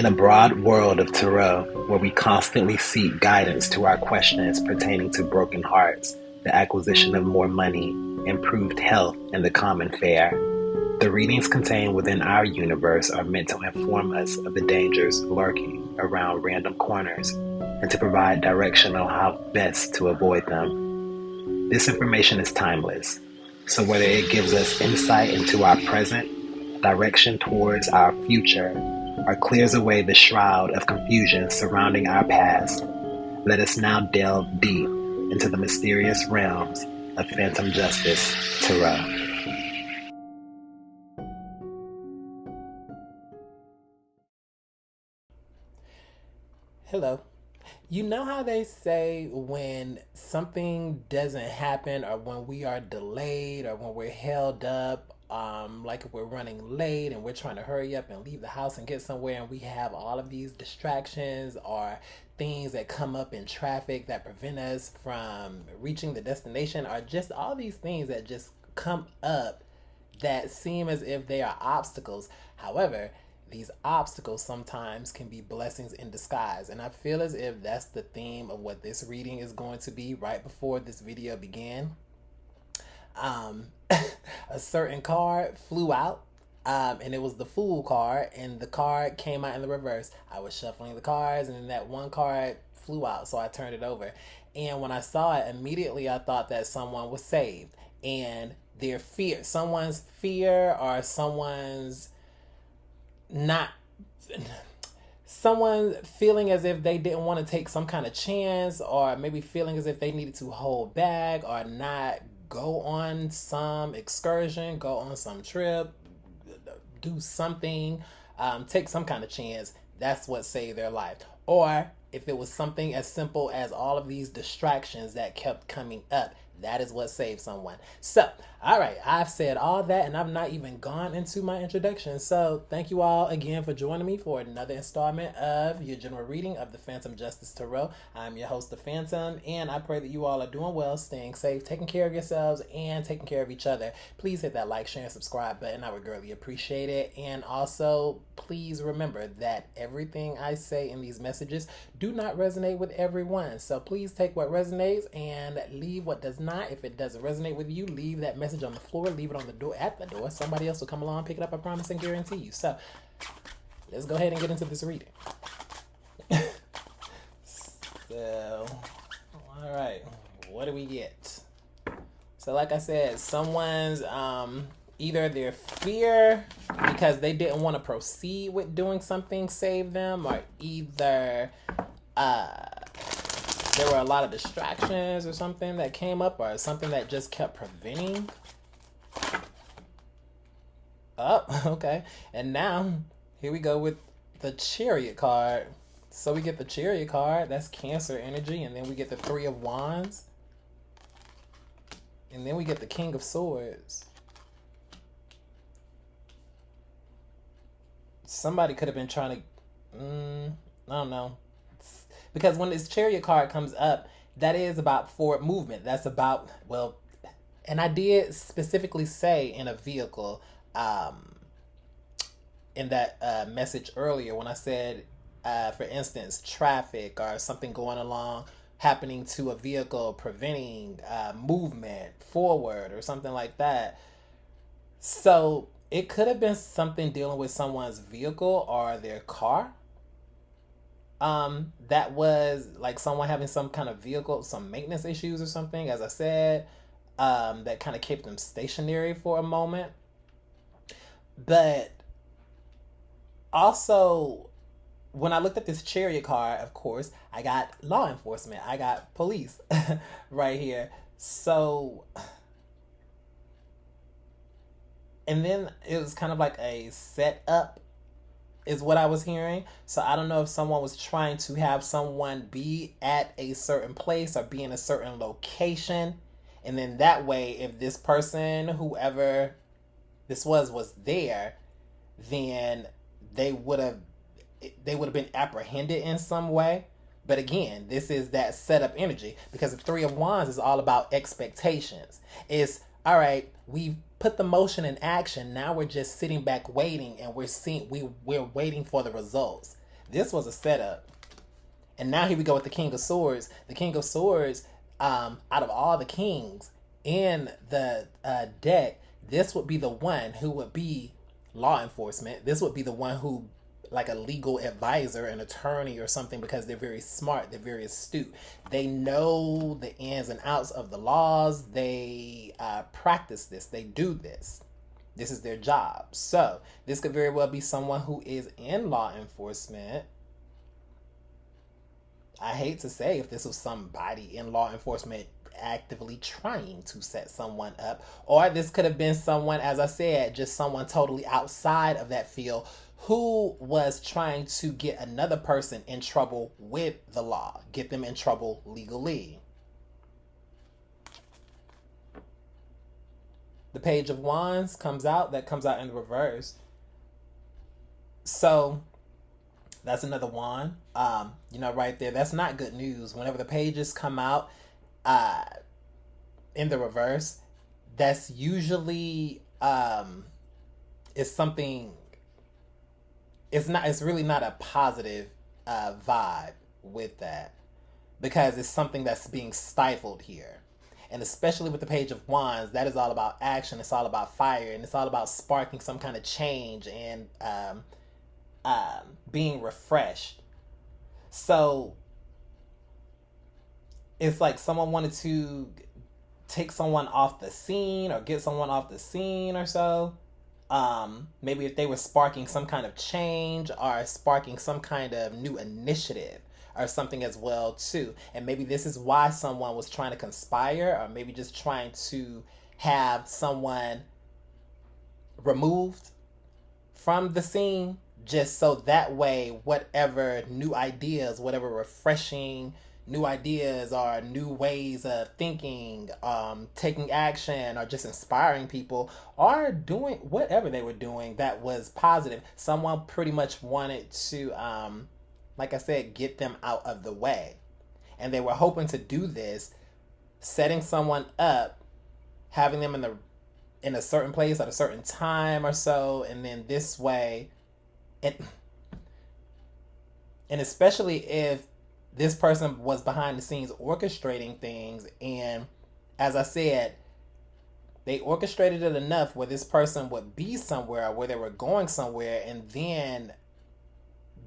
In a broad world of tarot, where we constantly seek guidance to our questions pertaining to broken hearts, the acquisition of more money, improved health, and the common fare, the readings contained within our universe are meant to inform us of the dangers lurking around random corners and to provide direction on how best to avoid them. This information is timeless, so whether it gives us insight into our present, direction towards our future, or clears away the shroud of confusion surrounding our past, let us now delve deep into the mysterious realms of Phantom Justice Tarot. Hello. You know how they say when something doesn't happen or when we are delayed or when we're held up, like if we're running late and we're trying to hurry up and leave the house and get somewhere and we have all of these distractions or things that come up in traffic that prevent us from reaching the destination, or just all these things that just come up that seem as if they are obstacles. However, these obstacles sometimes can be blessings in disguise. And I feel as if that's the theme of what this reading is going to be. Right before this video began, a certain card flew out, and it was the Fool card, and the card came out in the reverse. I was shuffling the cards, and then that one card flew out, so I turned it over. And when I saw it, immediately I thought that someone was saved. And their fear, someone's fear, or someone's not, someone feeling as if they didn't want to take some kind of chance, or maybe feeling as if they needed to hold back or not go on some excursion, go on some trip, do something, take some kind of chance. That's what saved their life. Or if it was something as simple as all of these distractions that kept coming up, that is what saved someone. So, all right, I've said all that and I've not even gone into my introduction. So thank you all again for joining me for another installment of your general reading of the Phantom Justice Tarot. I'm your host, The Phantom, and I pray that you all are doing well, staying safe, taking care of yourselves, and taking care of each other. Please hit that like, share, and subscribe button. I would greatly appreciate it. And also, please remember that everything I say in these messages do not resonate with everyone. So please take what resonates and leave what does not. If it doesn't resonate with you, leave that message on the floor, leave it on the door, at the door. Somebody else will come along, pick it up, I promise and guarantee you. So let's go ahead and get into this reading. So, all right, what do we get? So like I said, someone's either their fear because they didn't want to proceed with doing something saved them, or either there were a lot of distractions or something that came up, or something that just kept preventing. Oh, okay. And now, here we go with the Chariot card. So we get the Chariot card, that's Cancer energy, and then we get the Three of Wands. And then we get the King of Swords. Somebody could have been trying to, I don't know. Because when this Chariot card comes up, that is about forward movement. That's about, well, and I did specifically say in a vehicle, in that message earlier when I said, for instance, traffic or something going along, happening to a vehicle, preventing movement forward or something like that. So it could have been something dealing with someone's vehicle or their car. That was like someone having some kind of vehicle, some maintenance issues or something, as I said, that kind of kept them stationary for a moment. But also, when I looked at this Chariot card, of course, I got law enforcement. I got police right here. So, and then it was kind of like a setup is what I was hearing. So I don't know if someone was trying to have someone be at a certain place or be in a certain location. And then that way, if this person, whoever this was there, then they would have been apprehended in some way. But again, this is that setup energy, because the Three of Wands is all about expectations. It's, all right, we've put the motion in action. Now we're just sitting back waiting, and we're waiting for the results. This was a setup. And now here we go with the King of Swords. The King of Swords, out of all the kings in the deck, this would be the one who would be law enforcement. This would be the one who, like a legal advisor, an attorney or something, because they're very smart, they're very astute. They know the ins and outs of the laws. They practice this. They do this. This is their job. So this could very well be someone who is in law enforcement. I hate to say if this was somebody in law enforcement actively trying to set someone up, or this could have been someone, as I said, just someone totally outside of that field who was trying to get another person in trouble with the law, get them in trouble legally. The Page of Wands comes out. That comes out in the reverse. So that's another wand. Right there. That's not good news. Whenever the pages come out in the reverse, that's usually is something. It's really not a positive vibe with that, because it's something that's being stifled here. And especially with the Page of Wands, that is all about action. It's all about fire, and it's all about sparking some kind of change and being refreshed. So it's like someone wanted to take someone off the scene or get someone off the scene or so. Maybe if they were sparking some kind of change or sparking some kind of new initiative or something as well too. And maybe this is why someone was trying to conspire, or maybe just trying to have someone removed from the scene, just so that way whatever new ideas, whatever refreshing new ideas or new ways of thinking, taking action, or just inspiring people, or doing whatever they were doing that was positive. Someone pretty much wanted to, like I said, get them out of the way. And they were hoping to do this, setting someone up, having them in a certain place at a certain time or so, and then this way, and especially if this person was behind the scenes orchestrating things, and as I said, they orchestrated it enough where this person would be somewhere, where they were going somewhere, and then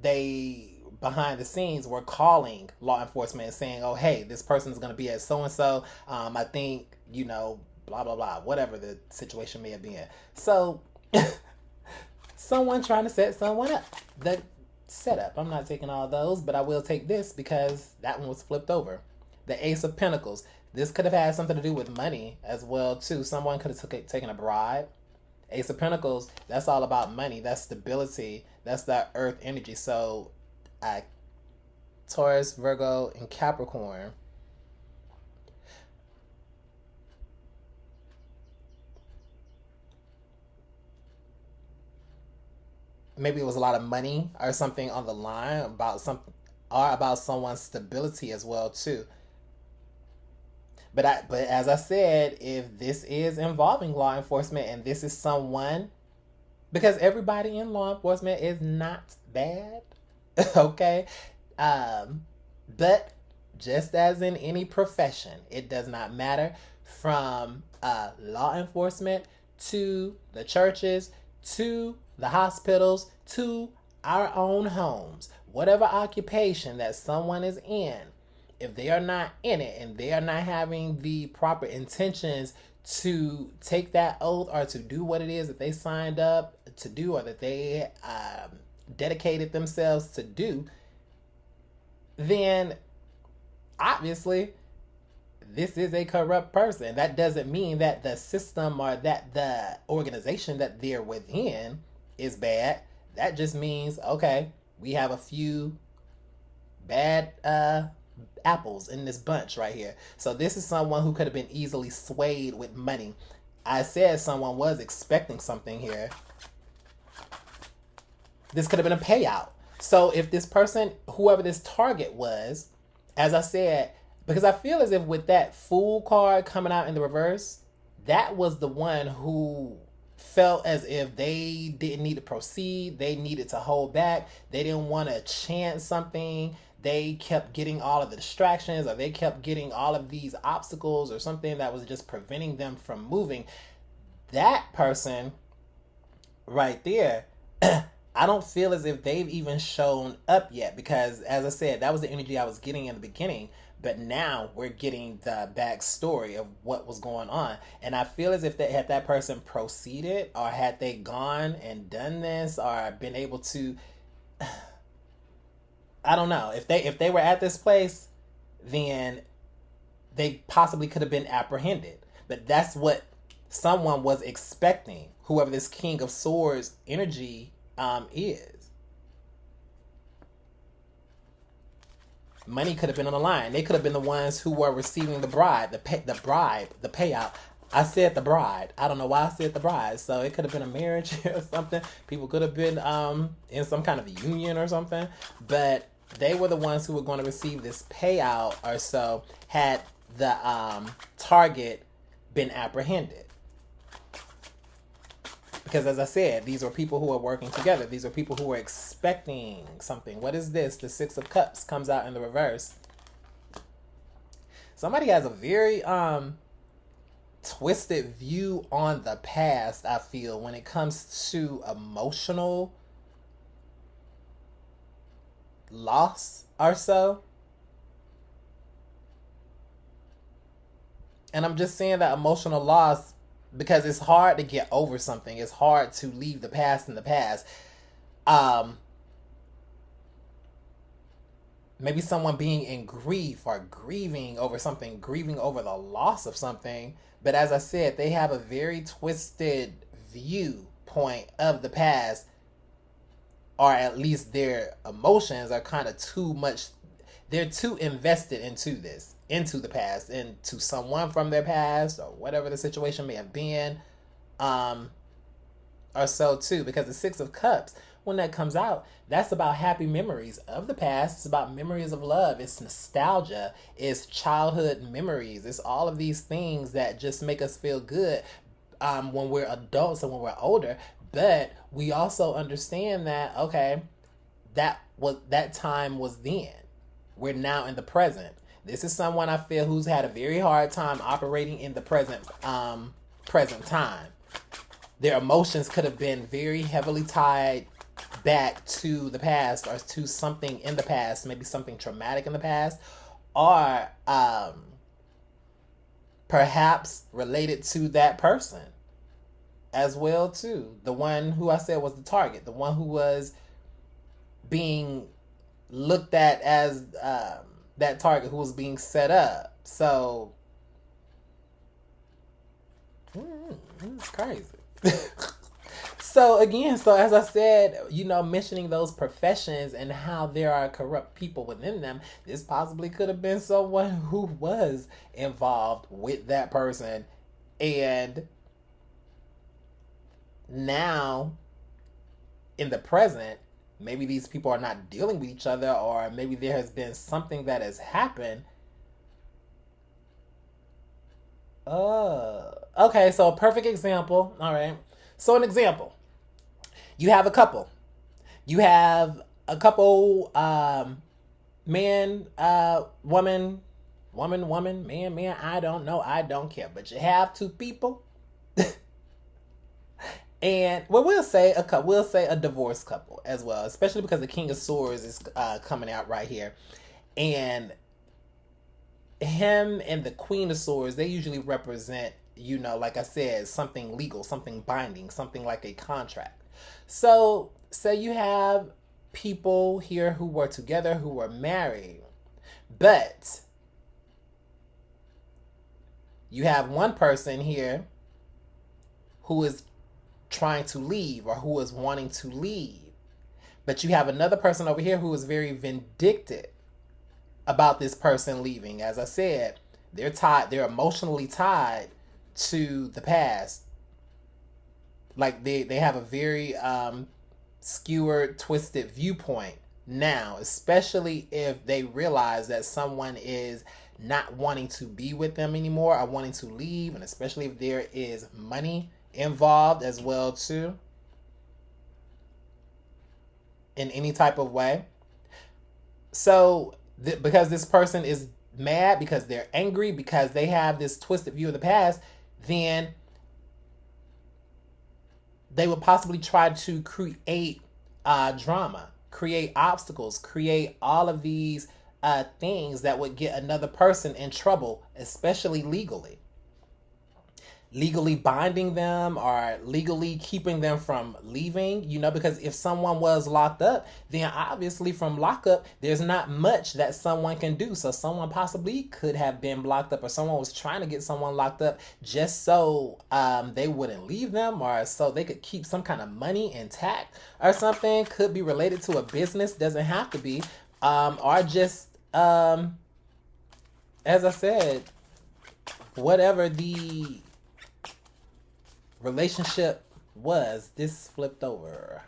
they, behind the scenes, were calling law enforcement and saying, oh, hey, this person's going to be at so-and-so. I think, blah, blah, blah, whatever the situation may have been. So someone trying to set someone up. The setup. I'm not taking all those, but I will take this because that one was flipped over. The Ace of Pentacles. This could have had something to do with money as well too. Someone could have taken a bribe. Ace of Pentacles, that's all about money. That's stability. That's that earth energy. So Taurus, Virgo, and Capricorn. Maybe it was a lot of money or something on the line about something, or about someone's stability as well too. But as I said, if this is involving law enforcement and this is someone, because everybody in law enforcement is not bad, okay? But just as in any profession, it does not matter, from law enforcement to the churches to the hospitals to our own homes. Whatever occupation that someone is in, if they are not in it and they are not having the proper intentions to take that oath or to do what it is that they signed up to do, or that they dedicated themselves to do, then obviously this is a corrupt person. That doesn't mean that the system or that the organization that they're within is bad. That just means, okay, we have a few bad apples in this bunch right here. So this is someone who could have been easily swayed with money. I said someone was expecting something here. This could have been a payout. So if this person, whoever this target was, as I said, because I feel as if with that Fool card coming out in the reverse, that was the one who felt as if they didn't need to proceed. They needed to hold back. They didn't want to chance something. They kept getting all of the distractions, or they kept getting all of these obstacles or something that was just preventing them from moving. That person right there, I don't feel as if they've even shown up yet, because as I said, that was the energy I was getting in the beginning. But now we're getting the backstory of what was going on. And I feel as if had that person proceeded, or had they gone and done this, or been able to, I don't know. If they were at this place, then they possibly could have been apprehended. But that's what someone was expecting, whoever this King of Swords energy is. Money could have been on the line. They could have been the ones who were receiving the bribe, the payout. I said the bride. I don't know why I said the bride. So it could have been a marriage or something. People could have been in some kind of union or something. But they were the ones who were going to receive this payout or so, had the target been apprehended. Because as I said, these are people who are working together. These are people who are expecting something. What is this? The Six of Cups comes out in the reverse. Somebody has a very twisted view on the past, I feel, when it comes to emotional loss or so. And I'm just saying that emotional loss because it's hard to get over something. It's hard to leave the past in the past. Maybe someone being in grief or grieving over something, grieving over the loss of something. But as I said, they have a very twisted viewpoint of the past, or at least their emotions are kind of too much. They're too invested into the past, into someone from their past, or whatever the situation may have been, or so too. Because the Six of Cups, when that comes out, that's about happy memories of the past. It's about memories of love. It's nostalgia. It's childhood memories. It's all of these things that just make us feel good when we're adults and when we're older. But we also understand that, okay, that time was then. We're now in the present. This is someone I feel who's had a very hard time operating in the present time. Their emotions could have been very heavily tied back to the past, or to something in the past, maybe something traumatic in the past, or perhaps related to that person as well too. The one who I said was the target, the one who was being looked at as that target, who was being set up. So it's crazy. So as I said, mentioning those professions and how there are corrupt people within them, this possibly could have been someone who was involved with that person, and now in the present, maybe these people are not dealing with each other, or maybe there has been something that has happened. Okay, so a perfect example. All right. So an example. You have a couple. You have a couple, man, woman, man, I don't know. I don't care. But you have two people. And we'll say a divorced couple as well, especially because the King of Swords is coming out right here, and him and the Queen of Swords, they usually represent, like I said, something legal, something binding, something like a contract. So say you have people here who were together, who were married, but you have one person here who is trying to leave, or who is wanting to leave, but you have another person over here who is very vindictive about this person leaving. As I said, they're emotionally tied to the past. Like they have a very skewered, twisted viewpoint now, especially if they realize that someone is not wanting to be with them anymore, or wanting to leave, and especially if there is money involved as well too, in any type of way. So because this person is mad, because they're angry, because they have this twisted view of the past, then they would possibly try to create drama, create obstacles, create all of these things that would get another person in trouble, especially legally. Legally binding them or legally keeping them from leaving, because if someone was locked up, then obviously from lockup, there's not much that someone can do. So someone possibly could have been locked up, or someone was trying to get someone locked up just so they wouldn't leave them, or so they could keep some kind of money intact or something. Could be related to a business, doesn't have to be, or just, as I said, whatever the relationship was. This flipped over.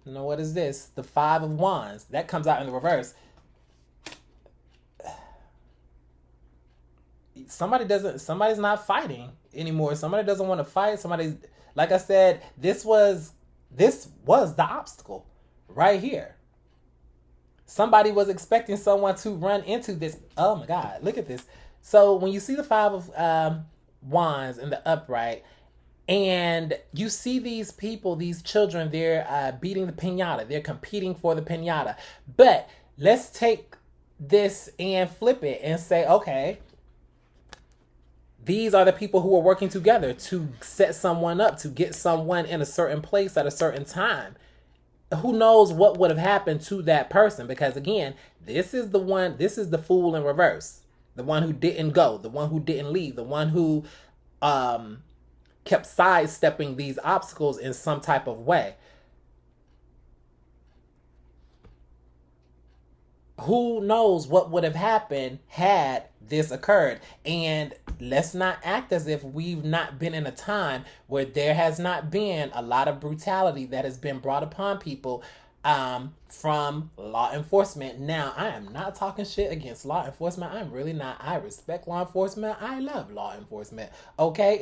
What is this? The 5 of Wands. That comes out in the reverse. Somebody's not fighting anymore. Somebody doesn't want to fight. Like I said, this was the obstacle right here. Somebody was expecting someone to run into this. Oh my God, look at this. So when you see the 5 of Wands in the upright, and you see these people, these children, they're beating the piñata, they're competing for the piñata. But let's take this and flip it and say, okay, these are the people who are working together to set someone up, to get someone in a certain place at a certain time. Who knows what would have happened to that person? Because again, this is the fool in reverse. The one who didn't go, the one who didn't leave, the one who kept sidestepping these obstacles in some type of way. Who knows what would have happened had this occurred? And let's not act as if we've not been in a time where there has not been a lot of brutality that has been brought upon people from law enforcement. Now, I am not talking shit against law enforcement. I'm really not. I respect law enforcement. I love law enforcement. Okay?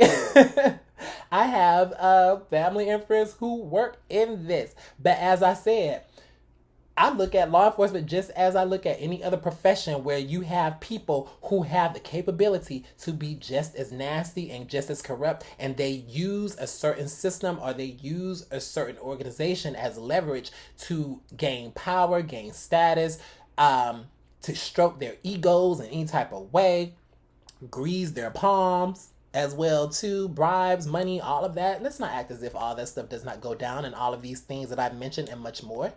I have family and friends who work in this. But as I said, I look at law enforcement just as I look at any other profession where you have people who have the capability to be just as nasty and just as corrupt, and they use a certain system or they use a certain organization as leverage to gain power, gain status, to stroke their egos in any type of way, grease their palms as well too, bribes, money, all of that. Let's not act as if all that stuff does not go down and all of these things that I've mentioned and much more.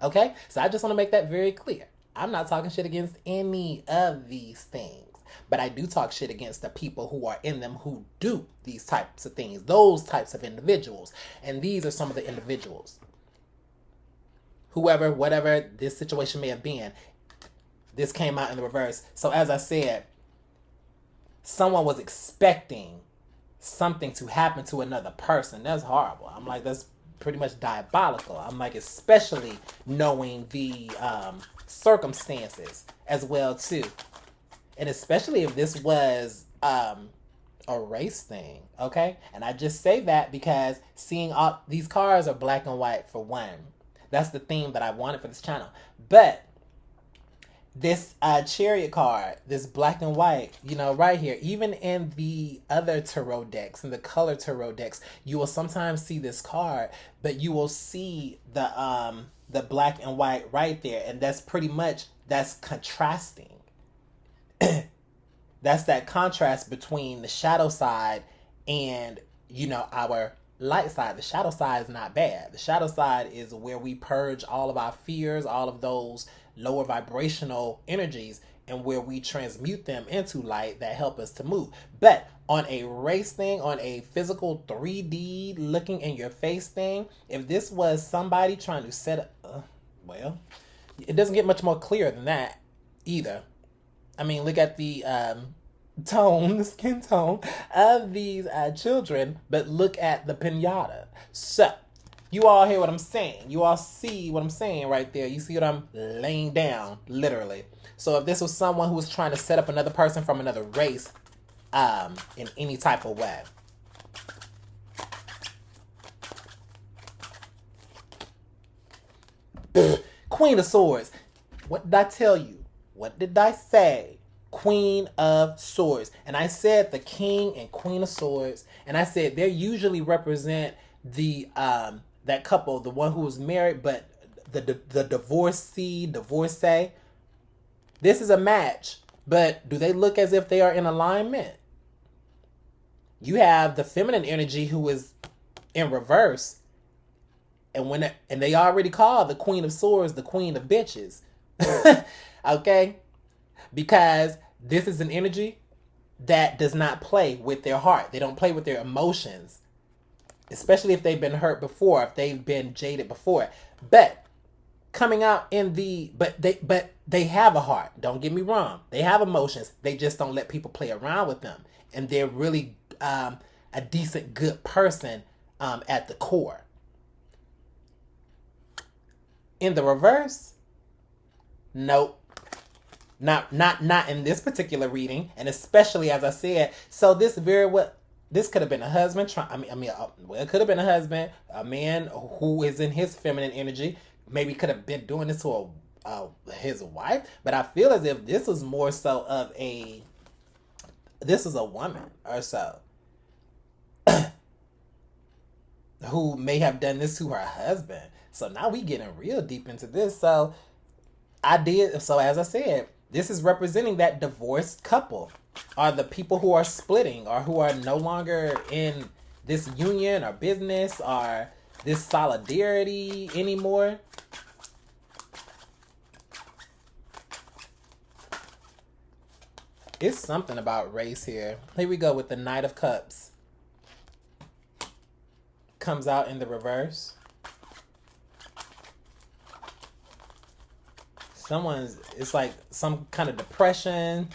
Okay, so I just want to make that very clear. I'm not talking shit against any of these things, but I do talk shit against the people who are in them who do these types of things, those types of individuals. And these are some of the individuals. Whoever, whatever this situation may have been, this came out in the reverse. So as I said, someone was expecting something to happen to another person. That's horrible. I'm like, that's pretty much diabolical. I'm like, especially knowing the circumstances as well too, and especially if this was a race thing. Okay, and I just say that because seeing all these cars are black and white for one. That's the theme that I wanted for this channel. But this chariot card, this black and white, right here, even in the other tarot decks, in the color tarot decks, you will sometimes see this card, but you will see the black and white right there. And that's pretty much, that's contrasting. That's that contrast between the shadow side and, our light side. The shadow side is not bad. The shadow side is where we purge all of our fears, all of those lower vibrational energies, and where we transmute them into light that help us to move. But on a race thing, on a physical 3D looking in your face thing, if this was somebody trying to set up, well, it doesn't get much more clear than that either. I mean, look at the the skin tone of these children, but look at the piñata. So you all hear what I'm saying. You all see what I'm saying right there. You see what I'm laying down, literally. So if this was someone who was trying to set up another person from another race, in any type of way. Queen of Swords. What did I tell you? What did I say? Queen of Swords. And I said the King and Queen of Swords. And I said they usually represent the that couple, the one who was married, but the divorcee. This is a match, but do they look as if they are in alignment? You have the feminine energy who is in reverse, and they already call the Queen of Swords the Queen of Bitches. Okay? Because this is an energy that does not play with their heart. They don't play with their emotions, especially if they've been hurt before, if they've been jaded before. But coming out in but they have a heart. Don't get me wrong. They have emotions. They just don't let people play around with them. And they're really a decent, good person at the core. In the reverse, nope. Not in this particular reading, and especially as I said. So this could have been a husband. It could have been a husband, a man who is in his feminine energy. Maybe could have been doing this to his wife, but I feel as if this was more so of this is a woman or so who may have done this to her husband. So now we getting real deep into this. So as I said, this is representing that divorced couple, or the people who are splitting, or who are no longer in this union or business or this solidarity anymore. It's something about race here. Here we go with the Knight of Cups. Comes out in the reverse. It's like some kind of depression.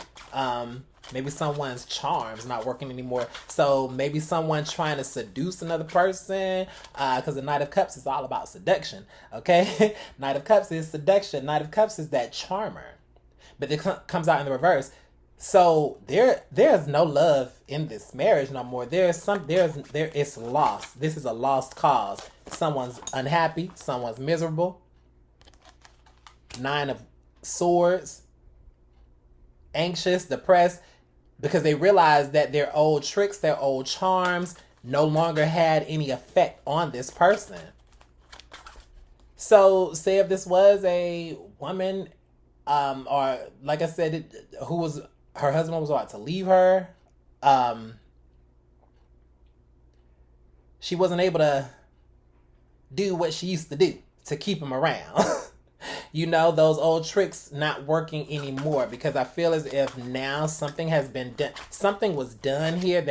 Maybe someone's charm's not working anymore. So maybe someone trying to seduce another person. Because the Knight of Cups is all about seduction. Okay? Knight of Cups is seduction. Knight of Cups is that charmer. But it comes out in the reverse. So there's no love in this marriage no more. It's lost. This is a lost cause. Someone's unhappy. Someone's miserable. 9 of Swords. Anxious, depressed, because they realized that their old tricks, their old charms no longer had any effect on this person. So say if this was a woman, or like I said, her husband was about to leave her. She wasn't able to do what she used to do to keep him around. Those old tricks not working anymore, because I feel as if now something has been done. Something was done here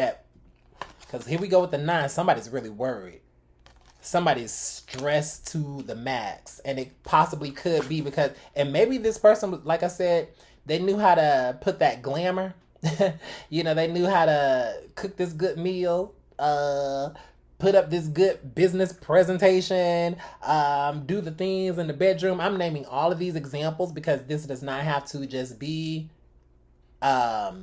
because here we go with the 9. Somebody's really worried. Somebody's stressed to the max, and it possibly could be and maybe this person, like I said, they knew how to put that glamour. They knew how to cook this good meal, put up this good business presentation, do the things in the bedroom. I'm naming all of these examples because this does not have to just be a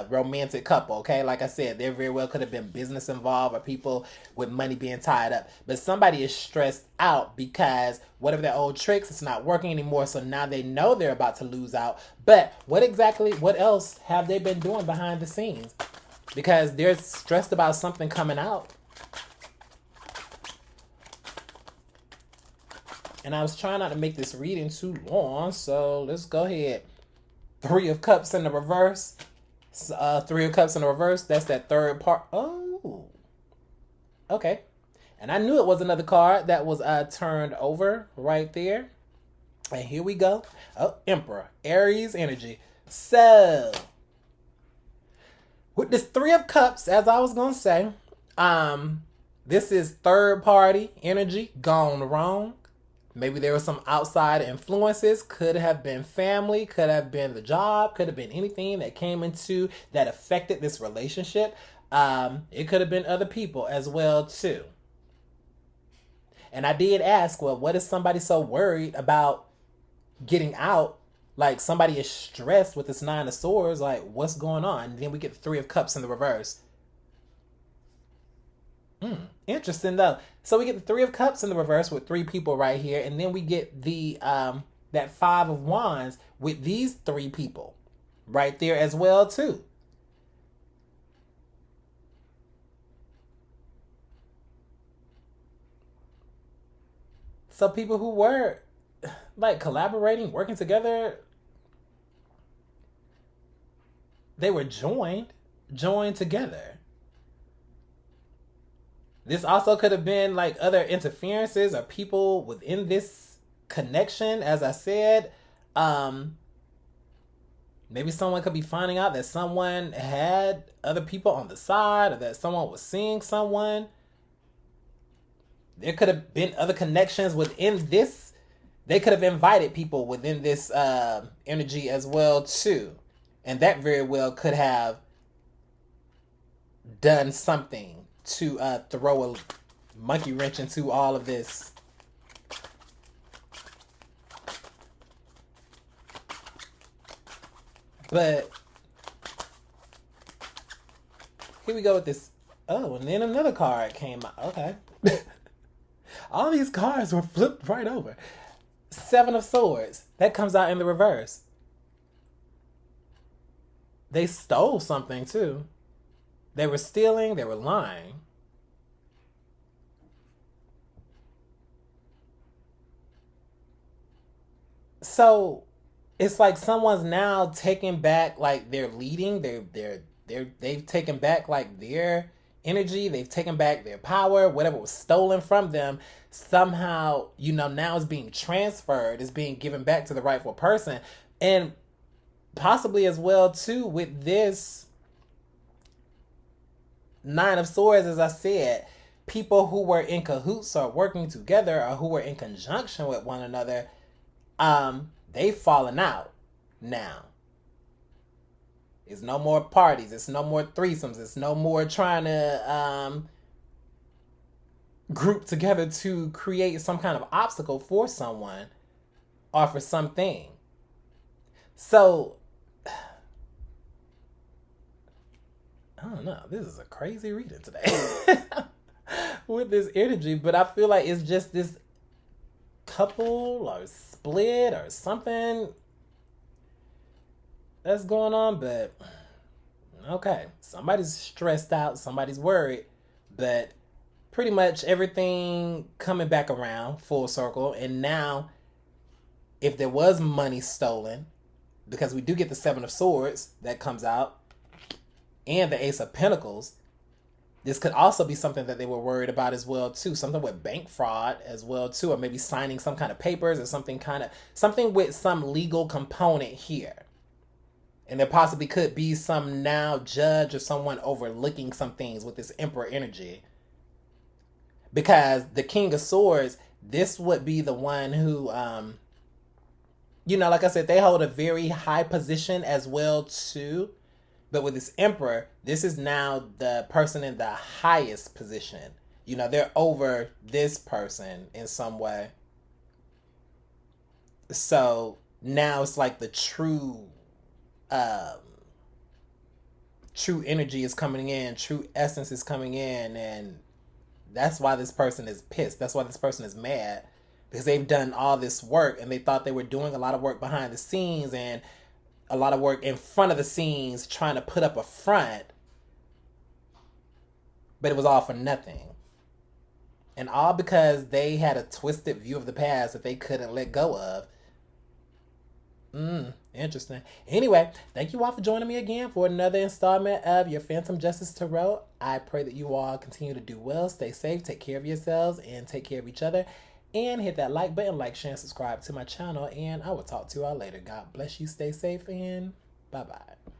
romantic couple, okay? Like I said, there very well could have been business involved or people with money being tied up. But somebody is stressed out because whatever their old tricks, it's not working anymore. So now they know they're about to lose out. But what else have they been doing behind the scenes? Because they're stressed about something coming out. And I was trying not to make this reading too long, so let's go ahead. 3 of Cups in the reverse. 3 of Cups in the reverse. That's that third part. Oh. Okay. And I knew it was another card that was turned over right there. And here we go. Oh, Emperor. Aries energy. So with this 3 of Cups, as I was going to say, this is third party energy gone wrong. Maybe there were some outside influences. Could have been family, could have been the job, could have been anything that came into that affected this relationship. It could have been other people as well too. And I did ask, well, what is somebody so worried about getting out? Like somebody is stressed with this Nine of Swords. Like, what's going on? And then we get the Three of Cups in the reverse. Interesting though. So we get the Three of Cups in the reverse with three people right here, and then we get the that Five of Wands with these three people right there as well too. So people who were like collaborating, working together, they were joined together. This also could have been like other interferences or people within this connection. As I said, maybe someone could be finding out that someone had other people on the side, or that someone was seeing someone. There could have been other connections within this. They could have invited people within this energy as well too. And that very well could have done something to throw a monkey wrench into all of this. But here we go with this. Oh, and then another card came out. Okay. All these cards were flipped right over. Seven of Swords. That comes out in the reverse. They stole something too. They were stealing, they were lying. So it's like someone's now taking back like their leading, they've taken back like their energy, they've taken back their power, whatever was stolen from them, somehow, now is being transferred, is being given back to the rightful person. And possibly as well too with this Nine of Swords, as I said, people who were in cahoots or working together or who were in conjunction with one another, they've fallen out now. It's no more parties. It's no more threesomes. It's no more trying to group together to create some kind of obstacle for someone or for something. So, I don't know. This is a crazy reading today with this energy, but I feel like it's just this couple or split or something that's going on. But okay, somebody's stressed out, somebody's worried, but pretty much everything coming back around full circle. And now, if there was money stolen, because we do get the Seven of Swords that comes out, and the Ace of Pentacles, this could also be something that they were worried about as well too. Something with bank fraud as well too, or maybe signing some kind of papers or something with some legal component here. And there possibly could be some now judge or someone overlooking some things with this Emperor energy. Because the King of Swords, this would be the one who, like I said, they hold a very high position as well too. But with this Emperor, this is now the person in the highest position. They're over this person in some way. So now it's like the true energy is coming in, true essence is coming in, and that's why this person is pissed. That's why this person is mad, because they've done all this work and they thought they were doing a lot of work behind the scenes and a lot of work in front of the scenes trying to put up a front, but it was all for nothing. And all because they had a twisted view of the past that they couldn't let go of. Interesting. Anyway, thank you all for joining me again for another installment of your Phantom Justice Tarot. I pray that you all continue to do well, stay safe, take care of yourselves, and take care of each other. And hit that like button, like, share, and subscribe to my channel. And I will talk to you all later. God bless you, stay safe, and bye-bye.